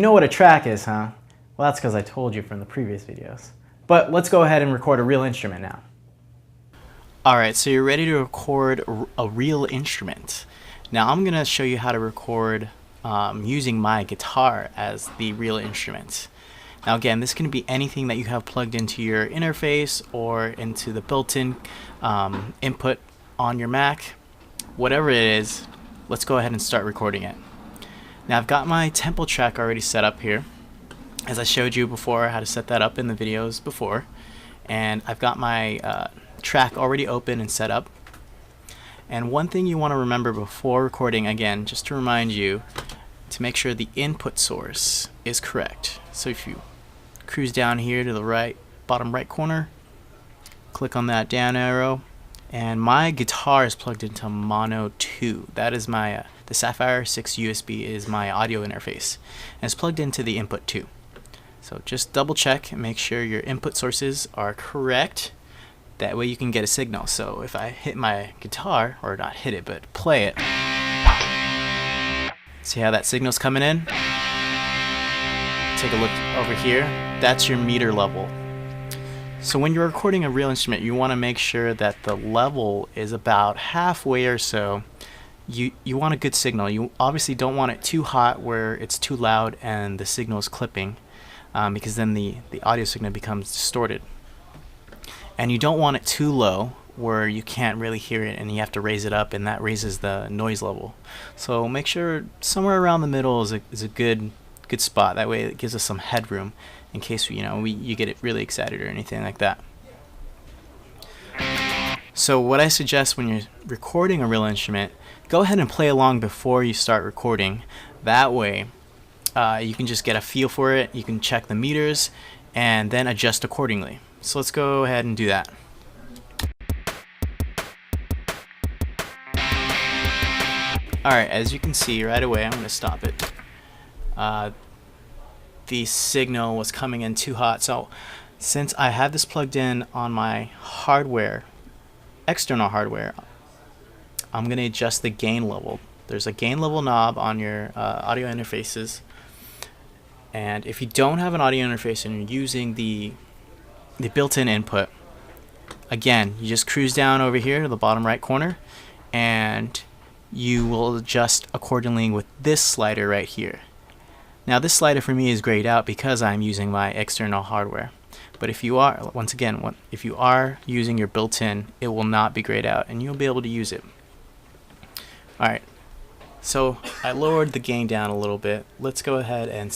know what a track is, huh? Well, that's because I told you from the previous videos. But let's go ahead and record a real instrument now. Alright, so you're ready to record a real instrument. Now I'm going to show you how to record using my guitar as the real instrument. Now again, this can be anything that you have plugged into your interface or into the built-in input on your Mac. Whatever it is, let's go ahead and start recording it. Now I've got my tempo track already set up here, as I showed you before how to set that up in the videos before. And I've got my track already open and set up. And one thing you want to remember before recording, again, just to remind you, to make sure the input source is correct. So if you cruise down here to the right, bottom right corner, click on that down arrow, and my guitar is plugged into mono 2. That is my the Sapphire 6 USB is my audio interface, and it's plugged into the input 2. So just double check and make sure your input sources are correct. That way you can get a signal. So if I hit my guitar, or not hit it, but play it, see how that signal's coming in? Take a look over here. That's your meter level. So when you're recording a real instrument, you want to make sure that the level is about halfway or so. You want a good signal. You obviously don't want it too hot where it's too loud and the signal is clipping, because then the audio signal becomes distorted. And you don't want it too low where you can't really hear it and you have to raise it up, and that raises the noise level. So make sure somewhere around the middle is a good spot. That way it gives us some headroom in case you get it really excited or anything like that. So what I suggest when you're recording a real instrument, go ahead and play along before you start recording. That way you can just get a feel for it, you can check the meters, and then adjust accordingly. So let's go ahead and do that. Alright, as you can see right away, I'm going to stop it. The signal was coming in too hot, so since I have this plugged in on my hardware, external hardware, I'm going to adjust the gain level. There's a gain level knob on your audio interfaces, and if you don't have an audio interface and you're using the built-in input, again, you just cruise down over here to the bottom right corner and you will adjust accordingly with this slider right here. Now this slider for me is grayed out because I'm using my external hardware, but if you are, once again, if you are using your built-in, it will not be grayed out and you'll be able to use it. Alright, so I lowered the gain down a little bit. Let's go ahead and